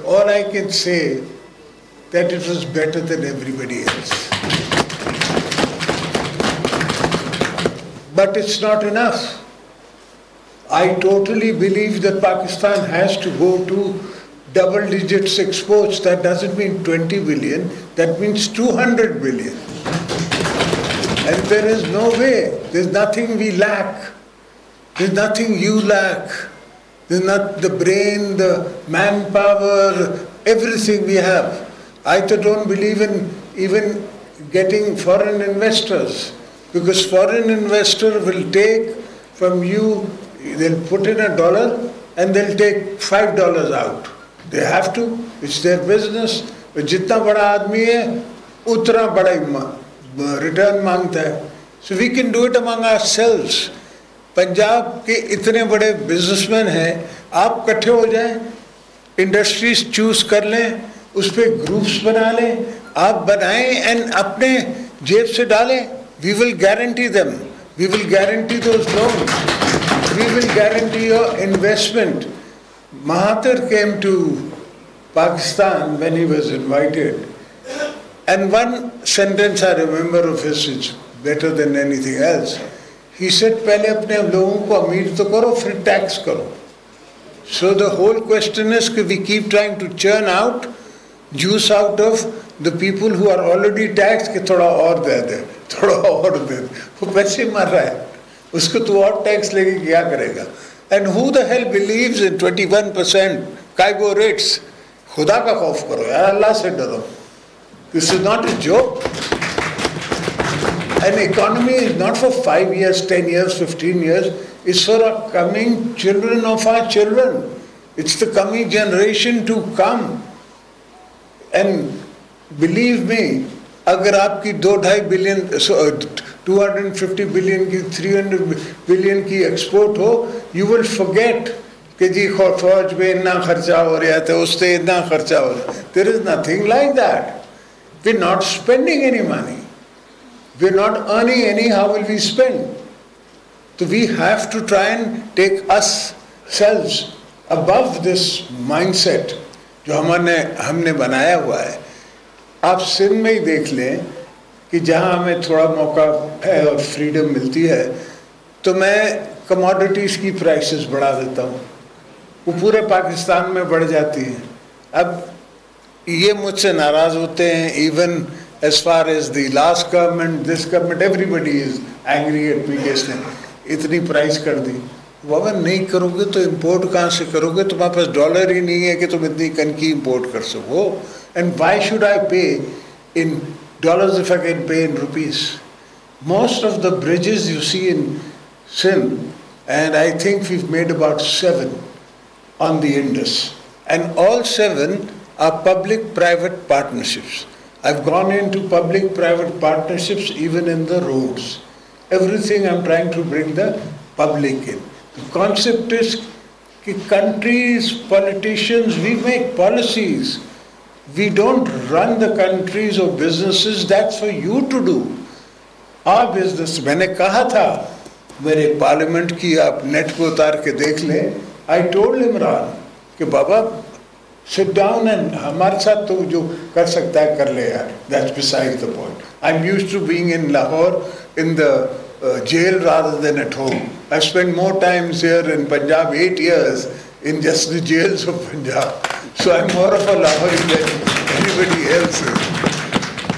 all I can say that it was better than everybody else. But it's not enough. I totally believe that Pakistan has to go to double digits exports. That doesn't mean 20 billion, that means 200 billion. And there is no way, there's nothing we lack. There's nothing you lack. There's not the brain, the manpower, everything we have. I don't believe in even getting foreign investors, because foreign investor will take from you, they'll put in $1 and they'll take $5 out. They have to, it's their business. Jitna bada aadmi hai, utna bada return mangta hai. So we can do it among ourselves. Punjab के इतने बड़े businessman हैं, आप इकट्ठे हो जाएं, industries choose कर लें, उस पे ग्रुप्स बना लें, आप बनाएं एंड अपने जेब से डालें. We will guarantee them. We will guarantee those loans. We will guarantee your investment. Mahathir came to Pakistan when he was invited, and one sentence I remember of his, it's better than anything else. He said, पहले अपने लोगों को अमीर तो करो, फिर tax करो. So the whole question is that we keep trying to churn out juice out of the people who are already taxed कि थोड़ा और दे दे, थोड़ा और दे दे. वो पैसे मर रहा है, उसको तो और टैक्स लेके क्या करेगा? And who the hell believes in 21% cargo rates? खुदा का खौफ करो यार, अल्लाह से डरो. This is not a joke. An economy is not for 5 years, 10 years, 15 years. It's for our coming children of our children. It's the coming generation to come. And believe me, अगर आपकी 2-2.5 billion, 250 billion की 300 billion की export हो, you will forget कि जी फौज में इतना खर्चा हो रहा था, उससे इतना खर्चा हो रहा. There is nothing like that. We're not spending any money. We're not earning any, how will we spend? So we have to try and take ourselves above this mindset जो हमने बनाया हुआ है. आप सिंध में ही देख लें कि जहाँ हमें थोड़ा मौका है और फ्रीडम मिलती है, तो मैं कमोडिटीज़ की प्राइसेस बढ़ा देता हूँ, वो पूरे पाकिस्तान में बढ़ जाती हैं. अब ये मुझसे नाराज़ होते हैं. Even as far as the last government, this government, everybody is angry at me कि इसने इतनी प्राइस कर दी. बाबा नहीं करोगे तो इंपोर्ट कहाँ से करोगे? तुम्हारे पास डॉलर ही नहीं है कि तुम इतनी कनकी इंपोर्ट कर सको. And why should I pay in dollars if I can pay in rupees? Most of the bridges you see in Sindh, and I think we've made about 7 on the Indus, and all 7 are public-private partnerships. I've gone into public-private partnerships even in the roads. Everything I'm trying to bring the public in. The concept is that countries, politicians, we make policies. We don't run the countries or businesses, that's for you to do. Our business, मैंने कहा था मेरे parliament की आप net को उतार के देख लें, I told Imran कि बाबा sit down and हमारे साथ तो जो कर सकता है कर ले यार. That's besides the point. I'm used to being in Lahore in the jail rather than at home. I've spent more times here in Punjab, 8 years, in just the jails of Punjab. So I'm more of a Lahori than anybody else is.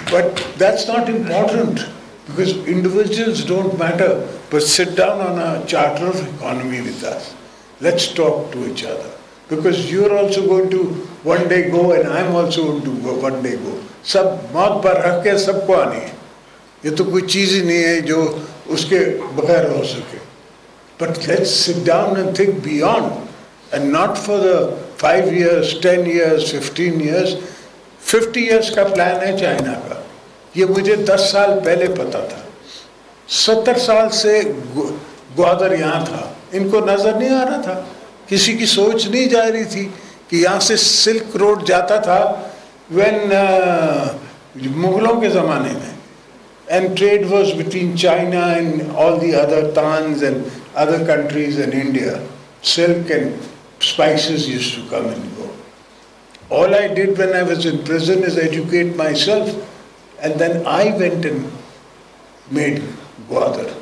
But that's not important, because individuals don't matter. But sit down on a charter of economy with us. Let's talk to each other. Because you're also going to one day go and I'm also going to go one day go. सब मौत पर रख के सबको आनी है. ये तो कोई चीज़ ही नहीं है जो उसके बगैर हो सके. But let's sit down and think beyond, and not for the 5 years, 10 years, 15 years. 50 years का प्लान है चाइना का. ये मुझे 10 साल पहले पता था. 70 साल से ग्वादर यहाँ था, इनको नजर नहीं आ रहा था. किसी की सोच नहीं जा रही थी कि यहाँ से सिल्क रोड जाता था when मुगलों के ज़माने में, and trade was between China and all the other Tans and other countries in India. Silk and spices used to come and go. All I did when I was in prison is educate myself, and then I went and made Govt.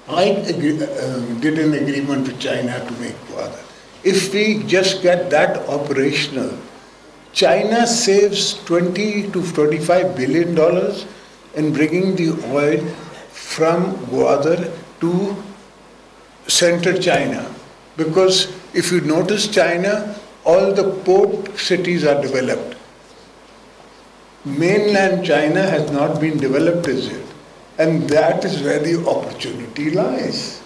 I did an agreement with China to make Govt. If we just get that operational, China saves $20 to $25 billion in bringing the oil from Govt to Central China. Because if you notice China, all the port cities are developed. Mainland China has not been developed as yet. And that is where the opportunity lies.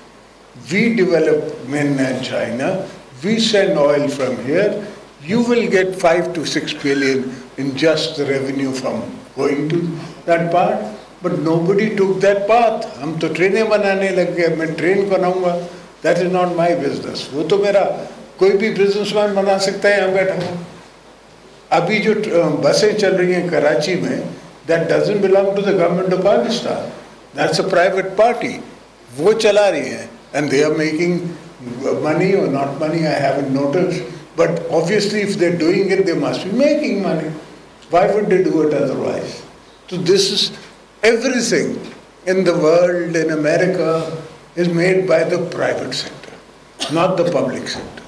We develop mainland China, we send oil from here, you will get 5 to 6 billion in just the revenue from going to that part. But nobody took that path. हम तो ट्रेनें बनाने लग गए, मैं train बनाऊंगा. That is not my business. वो तो मेरा कोई भी बिजनेसमैन बना सकता है यहाँ बैठा हुआ. अभी जो बसें चल रही हैं कराची में, that doesn't belong to the government of Pakistan. That's a private party. वो चला रही हैं, and they are making money or not money, I haven't noticed. But obviously if they're doing it, they must be making money. Why would they do it otherwise? So this is everything in the world, in America, is made by the private sector, not the public sector.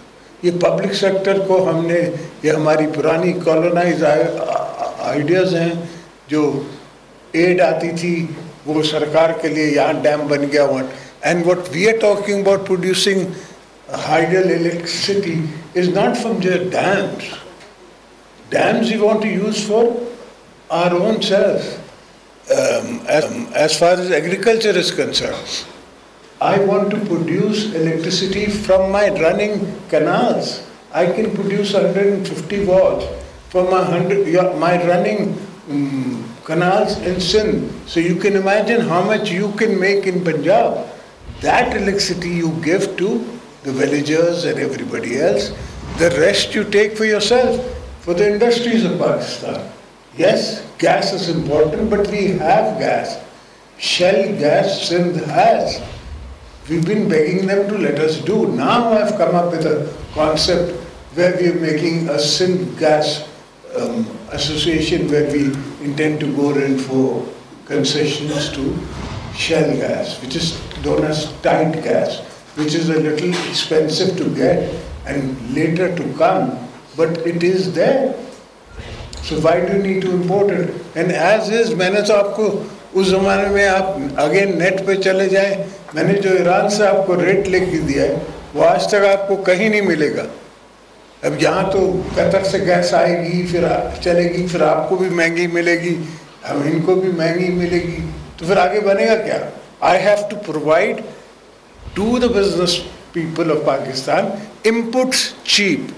ये public sector को हमने, ये हमारी पुरानी colonise ideas हैं, जो add आती थी वो सरकार के लिए, यहाँ डैम बन गया one. And what we are talking about producing hydel electricity is not from the dams. Dams we want to use for our own self. As far as agriculture is concerned, I want to produce electricity from my running canals. I can produce 150 watts from my running canals in Sindh. So you can imagine how much you can make in Punjab. That electricity you give to the villagers and everybody else. The rest you take for yourself, for the industries of Pakistan. Yes, gas is important, but we have gas. Shell gas Sindh has. We've been begging them to let us do. Now I've come up with a concept where we are making a Sindh gas association where we intend to go in for concessions to shell gas, which is known as tight gas, which is a little expensive to get and later to come, but it is there. So why do you need to import it? And as is, मैंने तो आपको उस ज़माने में आप again net पे चले जाएं, मैंने जो ईरान से आपको रेट लेके दिया है वो आज तक आपको कहीं नहीं मिलेगा. अब यहाँ तो कतर से गैस आएगी, फिर चलेगी, फिर आपको भी महंगी मिलेगी, हम इनको भी महंगी मिलेगी, तो फिर आगे बनेगा क्या? I have to provide to the business people of Pakistan inputs cheap,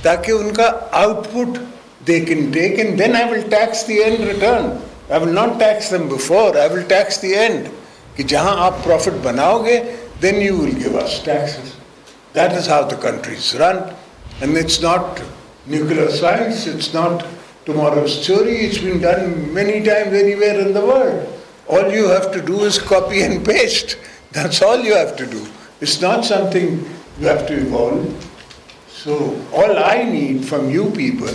ताकि उनका output they can take, and then I will tax the end return. I will not tax them before, I will tax the end. कि जहाँ आप profit बनाओगे, then you will give us taxes. That is how the country is run. And it's not nuclear science, it's not tomorrow's theory, it's been done many times anywhere in the world. All you have to do is copy and paste. That's all you have to do. It's not something you have to evolve. So all I need from you people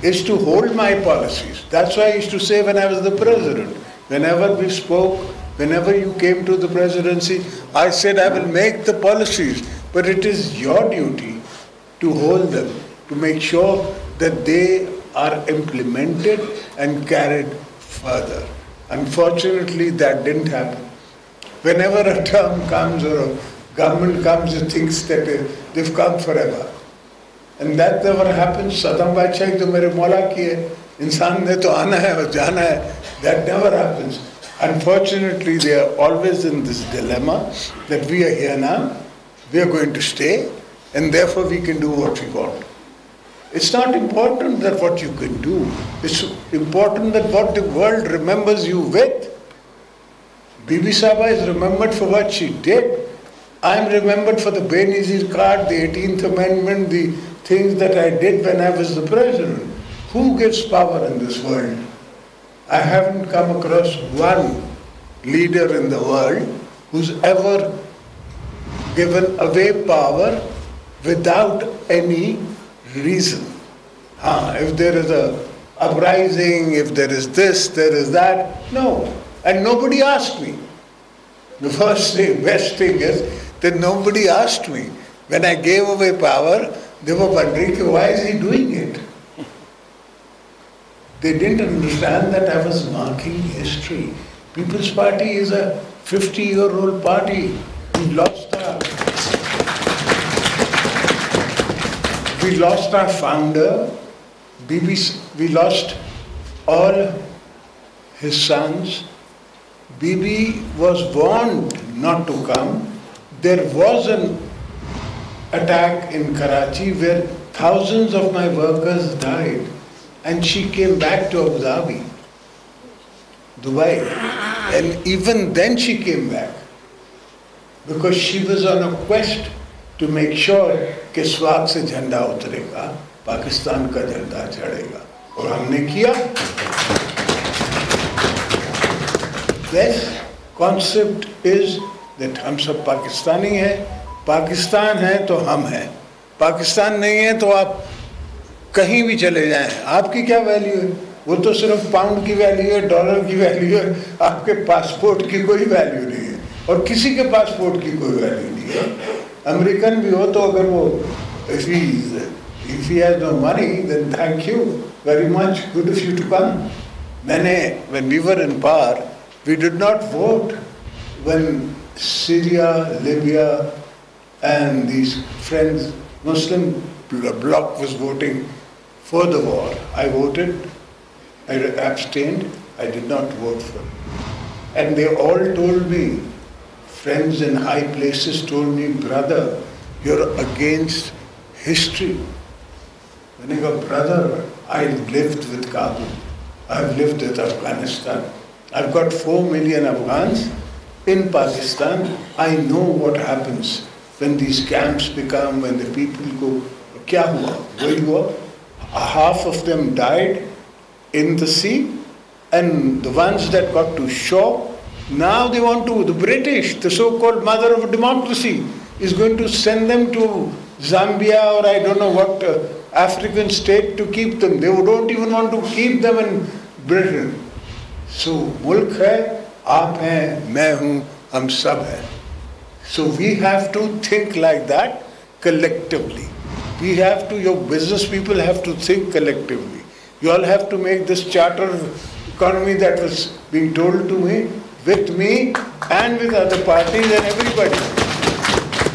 is to hold my policies. That's why I used to say when I was the president, whenever we spoke, whenever you came to the presidency, I said I will make the policies, but it is your duty to hold them, to make sure that they are implemented and carried further. Unfortunately, that didn't happen. Whenever a term comes or a government comes, it thinks that they've come forever. And that never happens. Saddam Bachcha to mere Mola ki hai. Insan ne to aana hai aur jana hai. That never happens. Unfortunately, they are always in this dilemma that we are here now, we are going to stay, and therefore we can do what we want. It's not important that what you can do. It's important that what the world remembers you with. Bibi Sahaba is remembered for what she did. I am remembered for the Benazir card, the 18th Amendment, the things that I did when I was the president. Who gives power in this world? I haven't come across one leader in the world who's ever given away power without any reason. If there is a uprising, if there is this, there is that. No. And nobody asked me. The first thing, best thing is that nobody asked me. When I gave away power, they were wondering, why is he doing it? They didn't understand that I was marking history. People's Party is a 50-year-old party. We lost our founder. We lost all his sons. Bibi was warned not to come. There was an attack in Karachi where thousands of my workers died, and she came back to Abu Dhabi, Dubai, and even then she came back because she was on a quest to make sure कि swag से झंडा उतरेगा, पाकिस्तान का झंडा चढ़ेगा, और हमने किया. This concept is that हम सब पाकिस्तानी हैं, पाकिस्तान है तो हम हैं, पाकिस्तान नहीं है तो आप कहीं भी चले जाएं, आपकी क्या वैल्यू है? वो तो सिर्फ पाउंड की वैल्यू है, डॉलर की वैल्यू है, आपके पासपोर्ट की कोई वैल्यू नहीं है, और किसी के पासपोर्ट की कोई वैल्यू नहीं है. अमेरिकन भी हो तो अगर वो if he has no money, then thank you very much, good of you to come. When we were in power, we did not vote when Syria, Libya and these friends, Muslim bloc was voting for the war. I voted, I abstained, I did not vote for it. And they all told me, friends in high places told me, brother, you're against history. When I go, brother, I lived with Kabul, I've lived with Afghanistan. I've got 4 million Afghans in Pakistan. I know what happens when these camps become, when the people go, kya hua? What hua? Half of them died in the sea, and the ones that got to shore, now they want to, the British, the so-called mother of democracy, is going to send them to Zambia or I don't know what African state to keep them. They don't even want to keep them in Britain. So, mulk hai, aap hai, main hu, hum sab hai. So we have to think like that collectively. We have to, your business people have to think collectively. You all have to make this charter economy that was being told to me, with me and with other parties and everybody.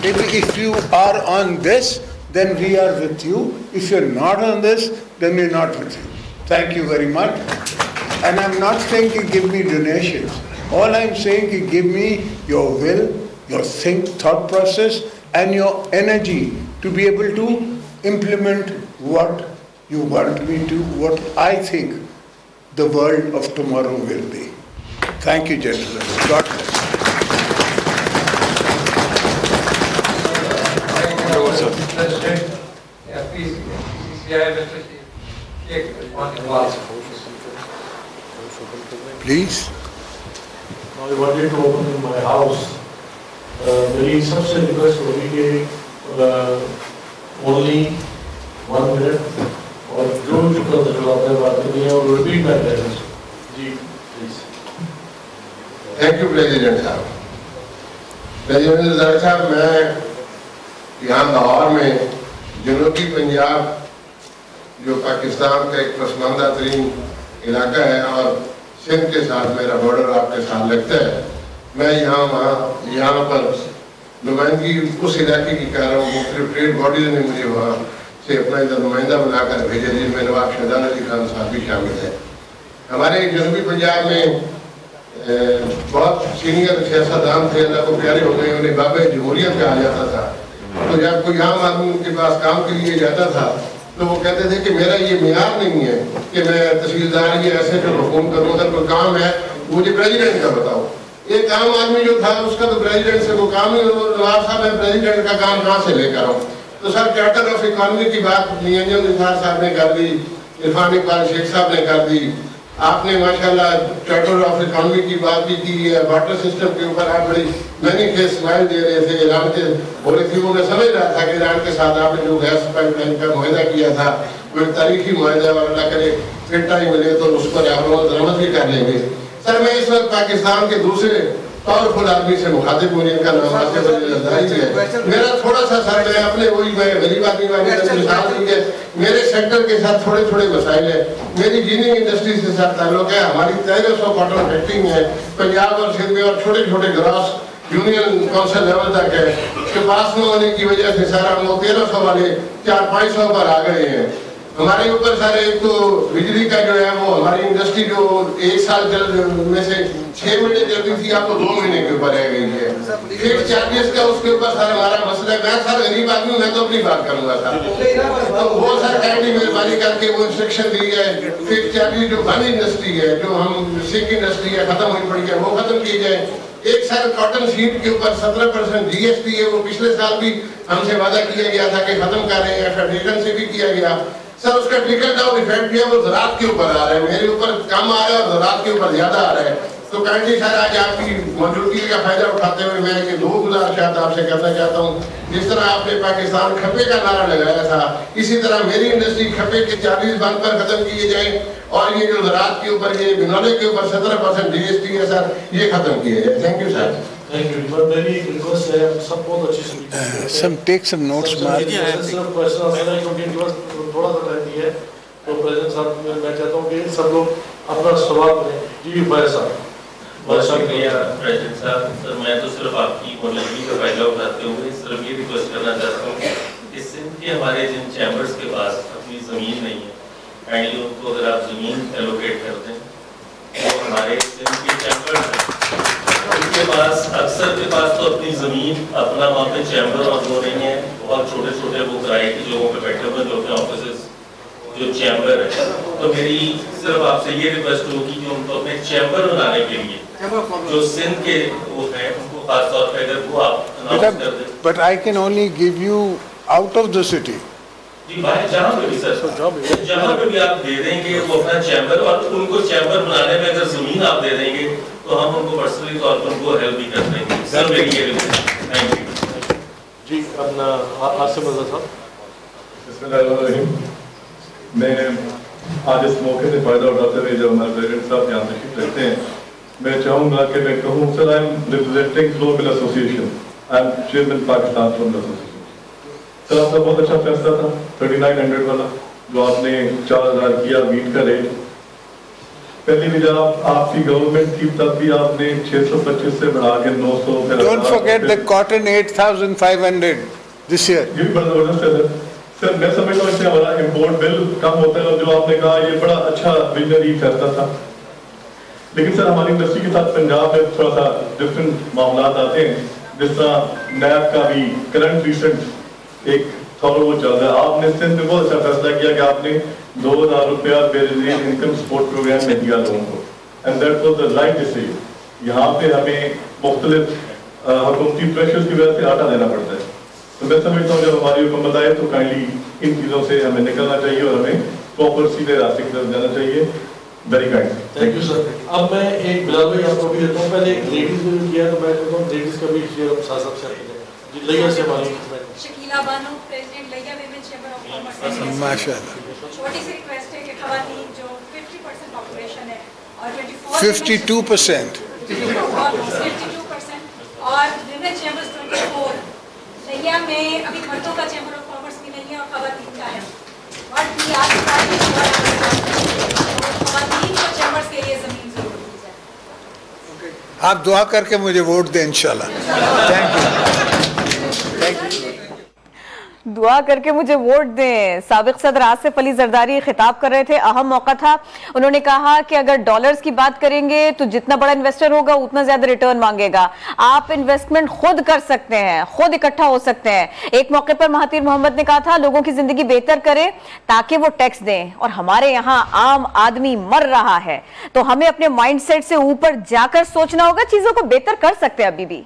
If you are on this, then we are with you. If you're not on this, then we're not with you. Thank you very much. And I'm not saying you give me donations. All I'm saying is give me your will, your thought process and your energy to be able to implement what you want me to, what I think the world of tomorrow will be. Thank you, gentlemen. God bless. President, please, Please. Now I wanted to open in my house. मेरी सबसे request होगी कि only 1 minute और जो आपने बातें की हैं और रिपीट कर रहे हैं जी प्लीज. थैंक यू प्रेसिडेंट साहब. प्रेसिडेंट ज़रदारी साहब, मैं यहाँ लाहौर में जनूबी पंजाब जो पाकिस्तान का एक पसमानदा तरीन इलाका है और सिंध के साथ मेरा बॉर्डर आपके साथ लगता है, मैं यहाँ पर नुमाइंदगी उस इलाके की कर रहा हूँ. मुख्तलिफ ट्रेड बॉडीज ने मुझे वहाँ से अपना इधर नुमाइंदा बनाकर भेजा, जिनमें नवाब शहजाद अली खान साहब भी शामिल है. हमारे जनूबी पंजाब में बहुत सीनियर सियासतदान थे, अल्लाह को प्यारे हो गए, उन्हें बाबे जमहूरियत कहा जाता था. तो जब कोई आम आदमी उनके पास काम के लिए जाता था तो वो कहते थे कि मेरा ये मियार नहीं है कि मैं तहसीलदार या ऐसे को हुकूम करूँ, अगर कोई काम है मुझे प्रेसिडेंट का बताओ. एक आम आदमी जो था उसका तो प्रेसिडेंट से वो काम ही, नवाब साहब मैं प्रेसिडेंट का काम कहाँ से लेकर आऊँ. तो सर चार्टर ऑफ इकॉनमी की बात नियंजन निसार साहब ने कर दी, इरफान इकबाल शेख साहब ने कर दी, آپ نے ماشاءاللہ چارٹر آف اکانومی کی بات بھی کی ہے, واٹر سسٹم کے اوپر آپ بڑی مینی فیس اسمائل دے رہے تھے. ایران کے ہو رہی تھی, وہ میں سمجھ رہا تھا کہ ایران کے ساتھ آپ نے جو گیس پائپ لائن کا معاہدہ کیا تھا وہ ایک تاریخی معاہدہ, اور اللہ کرے پھر ٹائم ملے تو اس پر آپ لوگ درآمد بھی کر لیں گے. سر میں اس وقت پاکستان کے دوسرے پاورفل آدمی سے مخاطب ہوں, ان کا نام آصف زرداری ہے. میرا تھوڑا سا سر میں اپنے وہی میں غریب آدمی والی مثال دی ہے, میرے سیکٹر کے ساتھ تھوڑے تھوڑے مسائل ہیں. میری جیننگ انڈسٹری سے ساتھ تعلق ہے, ہماری 1300 کاٹن فیکٹری ہے پنجاب اور سندھ میں, اور چھوٹے چھوٹے گراس یونین کونسل لیول تک ہے. اس کے پاس نہ ہونے کی وجہ سے سارا ہم لوگ 1300 والے 400-500 پر آ گئے ہیں. ہمارے اوپر سارے ایک تو بجلی کا جو ہے وہ ہماری انڈسٹری جو 1 سال میں سے 6 مہینے چلتی تھی آپ کو 2 مہینے کے اوپر رہ گئی ہے. فکس چارجز کا اس کے اوپر سر ہمارا مسئلہ ہے. میں سر غریب آدمی ہوں, میں تو اپنی بات کروں گا سر. تو وہ سر کائنڈلی مہربانی کر کے وہ انسٹرکشن دی ہے, فکس چارجز جو بن انڈسٹری ہے, جو ہم سنک انڈسٹری ہے ختم ہوئی پڑی ہے, وہ ختم کی جائے. ایک سر کاٹن شیٹ کے اوپر 17% جی ایس ٹی ہے, وہ پچھلے سال بھی ہم سے وعدہ کیا گیا تھا کہ ختم کر رہے ہیں, فیڈریشن سے بھی کیا گیا. سر اس کا ٹرکل ڈاؤن ایفیکٹ بھی ہے, وہ زراعت کے اوپر آ رہا ہے, میرے اوپر کم آ رہا ہے اور زراعت کے اوپر زیادہ آ رہا ہے. تو کائنڈلی سر آج آپ کی موجودگی کا فائدہ اٹھاتے ہوئے میں یہ 2 گزارشات آپ سے کرنا چاہتا ہوں. جس طرح آپ نے پاکستان کھپے کا نعرہ لگایا تھا, اسی طرح میری انڈسٹری کھپے کے 40 بند پر ختم کیے جائیں, اور یہ جو زراعت کے اوپر یہ بنانے کے اوپر 17% جی ایس ٹی ہے سر, یہ ختم کیے جائے. Thank you sir. Thank you. But میری ریکویسٹ ہے, سب بہت اچھی سن take some notes. صرف کوشچن آنا ہے کیونکہ تھوڑا سا رہتی ہے, تو پریزیڈنٹ صاحب میں چاہتا ہوں کہ سب لوگ اپنا سوال کریں. جی فائز صاحب. بہت شکریہ پریزیڈنٹ صاحب. سر میں تو صرف آپ کی موجودگی کا فائدہ اٹھاتے ہوئے صرف یہ ریکویسٹ کرنا چاہتا ہوں کہ سندھ کے ہمارے جن چیمبرز کے پاس اپنی زمین نہیں ہے, کائنڈلی ان کو اگر آپ زمین ایلوکیٹ کر دیں, وہ ہمارے سندھ کے چیمبرز ہیں, ان کے پاس اکثر کے پاس تو اپنی زمین اپنا وہاں پہ چیمبر اور وہ نہیں ہے, بہت چھوٹے چھوٹے وہ کرائے کی جگہوں پہ بیٹھے ہوئے جو اپنے آفیسز جو چیمبر ہے. تو میری صرف آپ سے یہ ریکویسٹ ہوگی کہ ان کو اپنے چیمبر بنانے کے لیے جو سندھ کے وہ ہیں ان کو خاص طور پہ اگر وہ آپ اناؤنس کر دیں. But I can only give you out of the city. جی بھائی جہاں پہ بھی سر, جہاں پہ بھی آپ دے دیں گے وہ اپنا چیمبر, اور ان کو چیمبر بنانے میں اگر زمین آپ دے دیں گے تو ہم ان کو پرسنلی طور پر ان کو ہیلپ بھی کر دیں گے. سر میری یہ ریکویسٹ. Thank you. جی اپنا آصف زرداری صاحب. بسم اللہ الرحمن الرحیم. میں آج اس موقع سے فائدہ اٹھاتے ہوئے جب ہمارے پریزیڈنٹ صاحب یہاں تشریف رکھتے ہیں, میں چاہوں گا کہ میں کہوں sir I am representing global association, I am chairman Pakistan film association. Sir آپ کا بہت اچھا فیصلہ تھا 3900 والا جو آپ نے 4000 کیا ویٹ کا ریٹ. پہلی بھی جب آپ کی گورنمنٹ تھی تب بھی آپ نے 625 سے بڑھا کے 900. Don't forget the cotton 8500 this year. یہ بھی بڑا زبردست ہے سر. سر میں سمجھتا ہوں اس سے ہمارا امپورٹ بل کم ہوتا ہے, اور جو آپ نے کہا یہ بڑا اچھا ویژنری فیصلہ تھا. لیکن سر ہماری انڈسٹری کے ساتھ پنجاب میں تھوڑا سا ڈفرینٹ معاملات آتے ہیں, جس طرح نیب کا بھی کرنٹ ریسنٹ ایک تھورو وہ چل رہا ہے. آپ نے سندھ میں بہت اچھا فیصلہ کیا کہ آپ نے 2000 روپیہ بیرزیر انکم سپورٹ پروگرام میں دیا لوگوں کو, and that was the right decision. یہاں پہ ہمیں مختلف حکومتی پریشرز کی وجہ سے آٹا دینا پڑتا ہے. تو میں سمجھتا ہوں جب ہماری حکومت آئے تو کائنڈلی ان چیزوں سے ہمیں نکلنا چاہیے اور ہمیں پراپر سیدھے راستے کی طرف جانا چاہیے. Very kind. Thank you sir. اب میں ایک بلال بھائی آپ کو بھی دیتا ہوں. پہلے ایک لیڈیز نے کیا تو میں کہتا ہوں لیڈیز کا بھی شیئر ہم ساتھ ساتھ شیئر کریں. جی لیا سے ہماری شکیلا بانو, پریزیڈنٹ لیا ویمن چیمبر آف کامرس. ماشاءاللہ. چھوٹی سی ریکویسٹ ہے کہ خواتین جو 50% پاپولیشن ہے اور 52%. 52% اور ویمن چیمبرز 24. لیا میں ابھی بھٹو کا چیمبر آف کامرس بھی نہیں ہے اور خواتین کا ہے. اور خواتین کو چیمبرز کے لیے زمین ضرور دی جائے. آپ دعا کر کے مجھے ووٹ دیں انشاءاللہ. Thank you. دعا کر کے مجھے ووٹ دیں. سابق صدر آصف علی زرداری خطاب کر رہے تھے, اہم موقع تھا. انہوں نے کہا کہ اگر ڈالرز کی بات کریں گے تو جتنا بڑا انویسٹر ہوگا اتنا زیادہ ریٹرن مانگے گا. آپ انویسٹمنٹ خود کر سکتے ہیں, خود اکٹھا ہو سکتے ہیں. ایک موقع پر مہاتیر محمد نے کہا تھا لوگوں کی زندگی بہتر کریں تاکہ وہ ٹیکس دیں, اور ہمارے یہاں عام آدمی مر رہا ہے. تو ہمیں اپنے مائنڈ سیٹ سے اوپر جا کر سوچنا ہوگا, چیزوں کو بہتر کر سکتے ہیں ابھی بھی.